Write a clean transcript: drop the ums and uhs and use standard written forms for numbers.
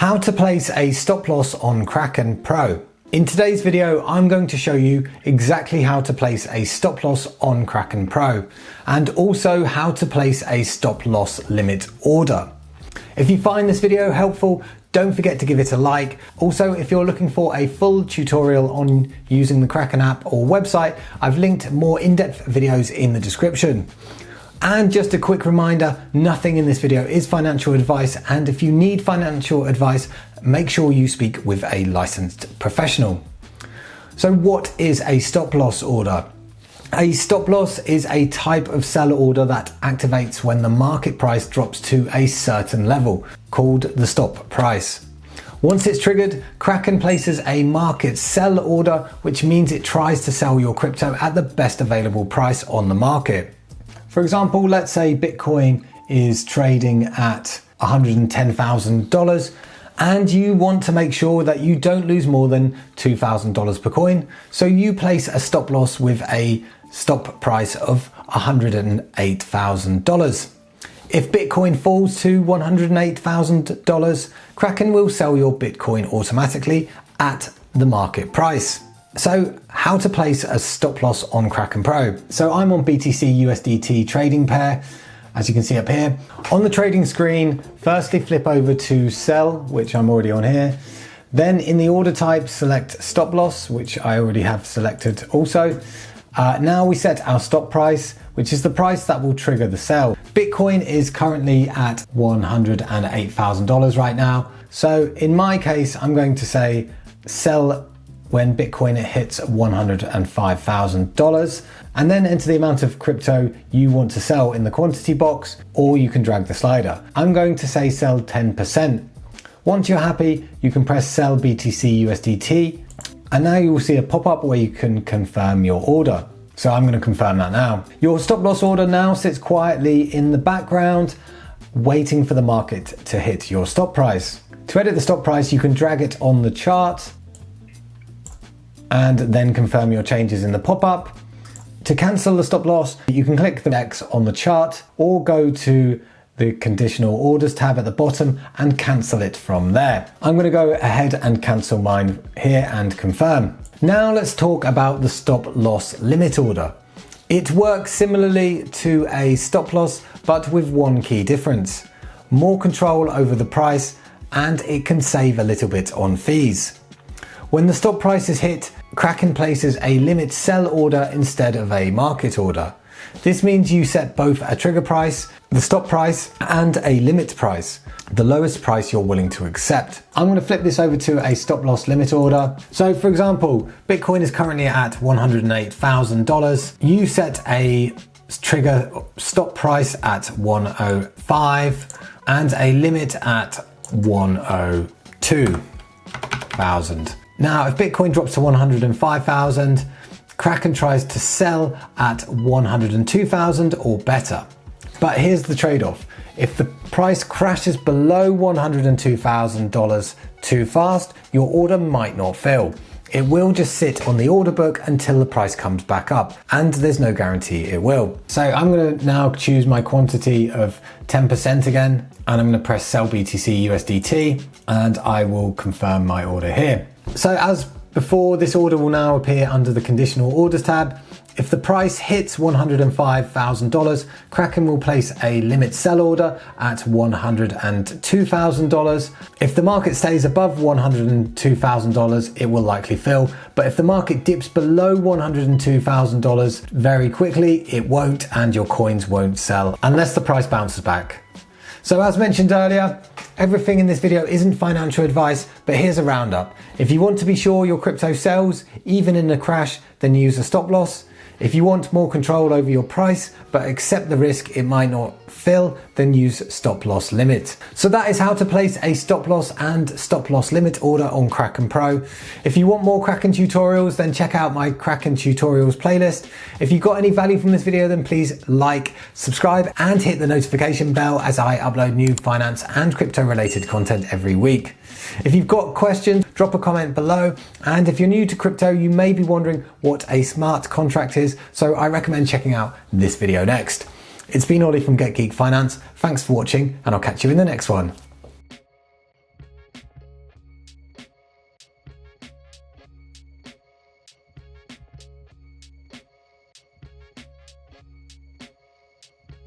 How to place a stop loss on Kraken Pro. In today's video, I'm going to show you exactly how to place a stop loss on Kraken Pro and also how to place a stop loss limit order. If you find this video helpful, don't forget to give it a like. Also, if you're looking for a full tutorial on using the Kraken app or website, I've linked more in-depth videos in the description. And just a quick reminder, nothing in this video is financial advice, and if you need financial advice, make sure you speak with a licensed professional. So what is a stop loss order? A stop loss is a type of sell order that activates when the market price drops to a certain level, called the stop price. Once it's triggered, Kraken places a market sell order, which means it tries to sell your crypto at the best available price on the market. For example, let's say Bitcoin is trading at $110,000 and you want to make sure that you don't lose more than $2,000 per coin. So you place a stop loss with a stop price of $108,000. If Bitcoin falls to $108,000, Kraken will sell your Bitcoin automatically at the market price. So how to place a stop loss on Kraken Pro. So I'm on BTC USDT trading pair, as you can see up here. On the trading screen, firstly flip over to sell, which I'm already on here. Then in the order type, select stop loss, which I already have selected also. Now we set our stop price, which is the price that will trigger the sell. Bitcoin is currently at $108,000 right now. So in my case, I'm going to say sell when Bitcoin hits $105,000, and then enter the amount of crypto you want to sell in the quantity box, or you can drag the slider. I'm going to say sell 10%. Once you're happy, you can press sell BTC USDT, and now you will see a pop-up where you can confirm your order. So I'm going to confirm that now. Your stop loss order now sits quietly in the background, waiting for the market to hit your stop price. To edit the stop price, you can drag it on the chart and then confirm your changes in the pop-up. To cancel the stop loss, you can click the X on the chart or go to the conditional orders tab at the bottom and cancel it from there. I'm going to go ahead and cancel mine here and confirm. Now let's talk about the stop loss limit order. It works similarly to a stop loss, but with one key difference: more control over the price, and it can save a little bit on fees. When the stop price is hit, Kraken places a limit sell order instead of a market order. This means you set both a trigger price, the stop price, and a limit price, the lowest price you're willing to accept. I'm going to flip this over to a stop loss limit order. So for example, Bitcoin is currently at $108,000. You set a trigger stop price at 105 and a limit at 102,000. Now, if Bitcoin drops to 105,000, Kraken tries to sell at 102,000 or better. But here's the trade-off. If the price crashes below $102,000 too fast, your order might not fill. It will just sit on the order book until the price comes back up, and there's no guarantee it will. So I'm going to now choose my quantity of 10% again, and I'm going to press sell BTC USDT, and I will confirm my order here. So as before, this order will now appear under the conditional orders tab. If the price hits $105,000, Kraken will place a limit sell order at $102,000. If the market stays above $102,000, it will likely fill. But if the market dips below $102,000 very quickly, it won't, and your coins won't sell unless the price bounces back. So as mentioned earlier, everything in this video isn't financial advice, but here's a roundup. If you want to be sure your crypto sells, even in a crash, then use a stop loss. If you want more control over your price, but accept the risk it might not fill, then use stop loss limit. So that is how to place a stop loss and stop loss limit order on Kraken Pro. If you want more Kraken tutorials, then check out my Kraken tutorials playlist. If you got any value from this video, then please like, subscribe, and hit the notification bell as I upload new finance and crypto related content every week. If you've got questions, drop a comment below. And if you're new to crypto, you may be wondering what a smart contract is. So I recommend checking out this video next. It's been Ollie from Get Geek Finance. Thanks for watching, and I'll catch you in the next one.